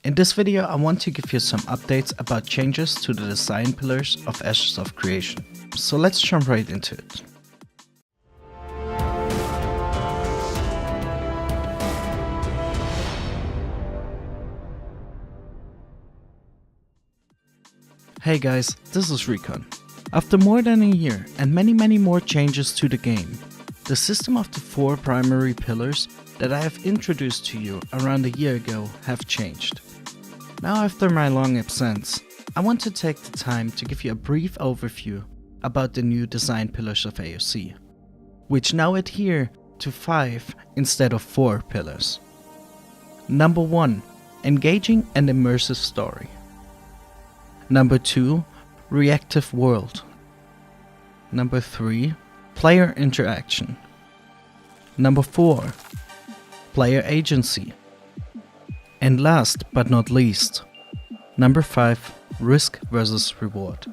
In this video, I want to give you some updates about changes to the design pillars of Ashes of Creation. So let's jump right into it. Hey guys, this is Reaccon. After more than a year and many more changes to the game, the system of the 4 primary pillars that I have introduced to you around a year ago have changed. Now after my long absence, I want to take the time to give you a brief overview about the new design pillars of AoC, which now adhere to 5 instead of 4 pillars. Number 1. Engaging and immersive story. Number 2. Reactive World. Number 3. Player interaction. Number 4. Player agency. And last but not least, number 5. Risk versus reward.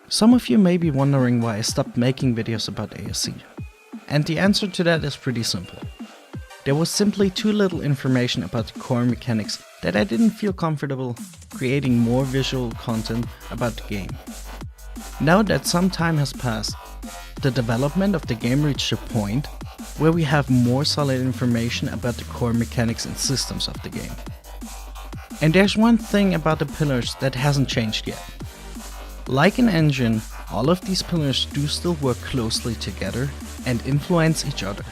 Some of you may be wondering why I stopped making videos about AoC. And the answer to that is pretty simple. There was simply too little information about the core mechanics that I didn't feel comfortable creating more visual content about the game. Now that some time has passed, the development of the game reached a point where we have more solid information about the core mechanics and systems of the game. And there's one thing about the pillars that hasn't changed yet. Like an engine, all of these pillars do still work closely together and influence each other.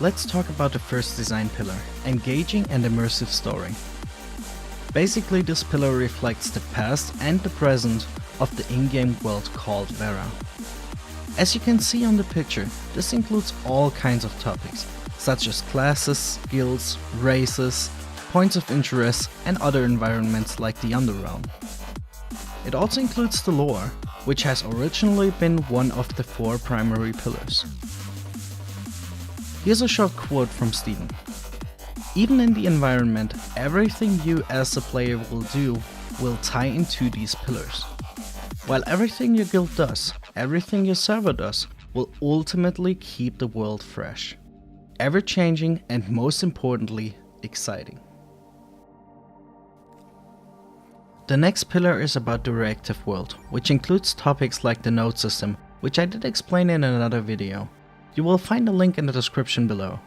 Let's talk about the first design pillar, engaging and immersive story. Basically, this pillar reflects the past and the present of the in-game world called Verra. As you can see on the picture, this includes all kinds of topics, such as classes, skills, races, points of interest, and other environments like the Underrealm. It also includes the lore, which has originally been one of the 4 primary pillars. Here's a short quote from Steven. Even in the environment, everything you as a player will do will tie into these pillars. While everything your guild does, everything your server does, will ultimately keep the world fresh, ever-changing and most importantly, exciting. The next pillar is about the Directive World, which includes topics like the node system, which I did explain in another video. You will find a link in the description below.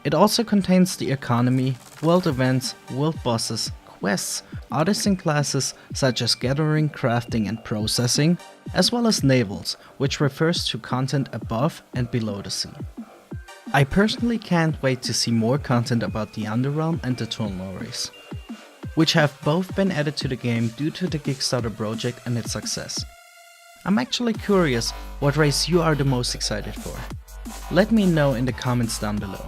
It also contains the economy, world events, world bosses, quests, artisan classes such as gathering, crafting and processing, as well as navels, which refers to content above and below the sea. I personally can't wait to see more content about the Underrealm and the Tunnel race, which have both been added to the game due to the Kickstarter project and its success. I'm actually curious what race you are the most excited for. Let me know in the comments down below.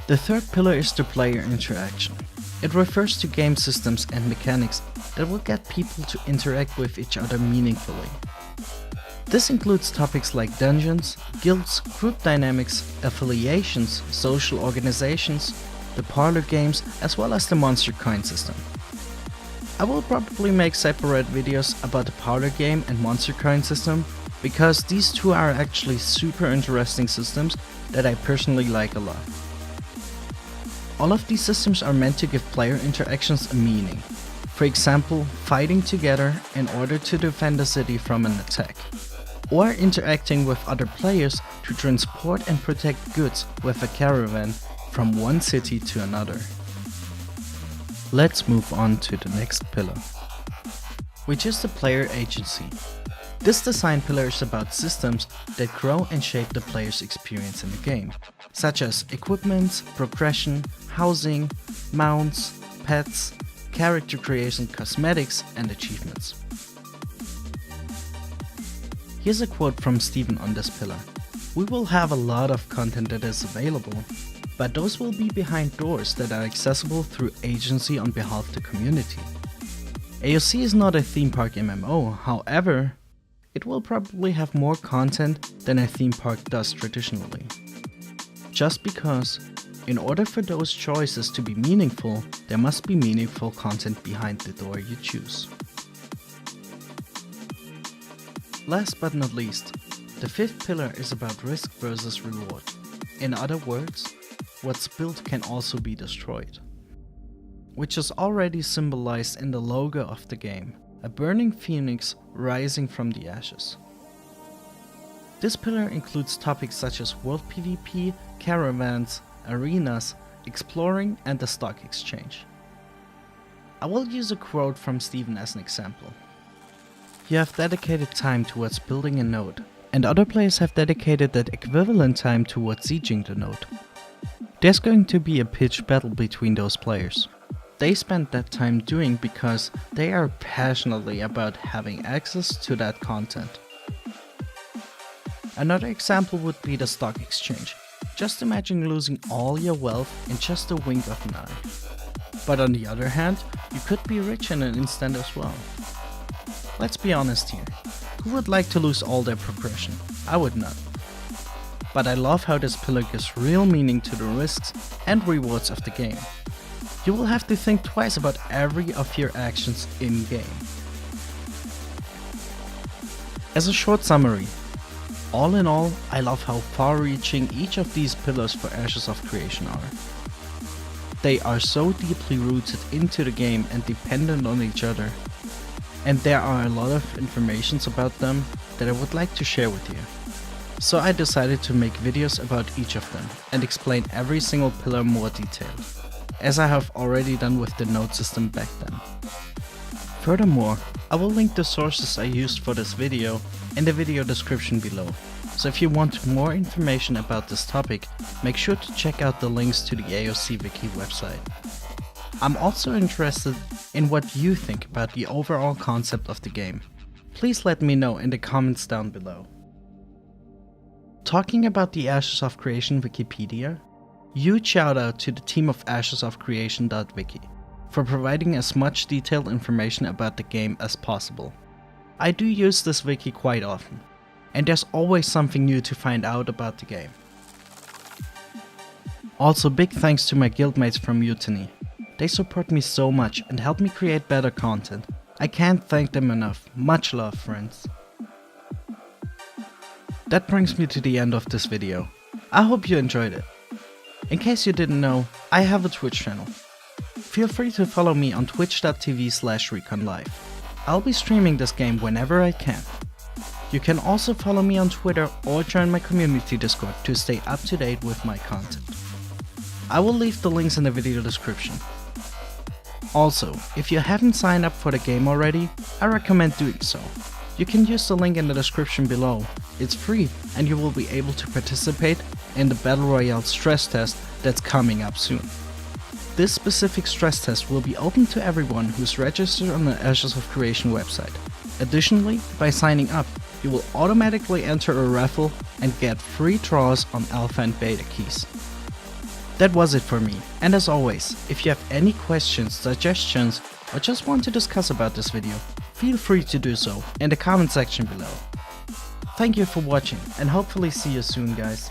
The third pillar is the player interaction. It refers to game systems and mechanics that will get people to interact with each other meaningfully. This includes topics like dungeons, guilds, group dynamics, affiliations, social organizations, the parlor games, as well as the monster coin system. I will probably make separate videos about the parlor game and monster coin system because these two are actually super interesting systems that I personally like a lot. All of these systems are meant to give player interactions a meaning. For example, fighting together in order to defend a city from an attack, or interacting with other players to transport and protect goods with a caravan from one city to another. Let's move on to the next pillar, which is the player agency. This design pillar is about systems that grow and shape the player's experience in the game, such as equipment, progression, housing, mounts, pets, character creation, cosmetics, and achievements. Here's a quote from Steven on this pillar. We will have a lot of content that is available, but those will be behind doors that are accessible through agency on behalf of the community. AoC is not a theme park MMO, however, it will probably have more content than a theme park does traditionally. Just because, in order for those choices to be meaningful, there must be meaningful content behind the door you choose. Last but not least, the fifth pillar is about risk versus reward. In other words, what's built can also be destroyed, which is already symbolized in the logo of the game, a burning phoenix rising from the ashes. This pillar includes topics such as world PvP, caravans, arenas, exploring, and the stock exchange. I will use a quote from Steven as an example. You have dedicated time towards building a node, and other players have dedicated that equivalent time towards sieging the node. There's going to be a pitched battle between those players. They spend that time doing because they are passionately about having access to that content. Another example would be the stock exchange. Just imagine losing all your wealth in just a wink of an eye. But on the other hand, you could be rich in an instant as well. Let's be honest here. Who would like to lose all their progression? I would not. But I love how this pillar gives real meaning to the risks and rewards of the game. You will have to think twice about every of your actions in-game. As a short summary, all in all, I love how far-reaching each of these pillars for Ashes of Creation are. They are so deeply rooted into the game and dependent on each other. And there are a lot of information about them that I would like to share with you. So I decided to make videos about each of them and explain every single pillar more detailed, as I have already done with the node system back then. Furthermore, I will link the sources I used for this video in the video description below, so if you want more information about this topic, make sure to check out the links to the AoC Wiki website. I'm also interested in what you think about the overall concept of the game. Please let me know in the comments down below. Talking about the Ashes of Creation Wikipedia, huge shout out to the team of ashesofcreation.wiki for providing as much detailed information about the game as possible. I do use this wiki quite often, and there's always something new to find out about the game. Also big thanks to my guildmates from Mutiny. They support me so much and help me create better content. I can't thank them enough. Much love, friends. That brings me to the end of this video. I hope you enjoyed it. In case you didn't know, I have a Twitch channel. Feel free to follow me on twitch.tv/ReacconLive. I'll be streaming this game whenever I can. You can also follow me on Twitter or join my community Discord to stay up to date with my content. I will leave the links in the video description. Also, if you haven't signed up for the game already, I recommend doing so. You can use the link in the description below. It's free and you will be able to participate in the Battle Royale stress test that's coming up soon. This specific stress test will be open to everyone who's registered on the Ashes of Creation website. Additionally, by signing up, you will automatically enter a raffle and get free draws on alpha and beta keys. That was it for me, and as always, if you have any questions, suggestions, or just want to discuss about this video, feel free to do so in the comment section below. Thank you for watching, and hopefully see you soon, guys.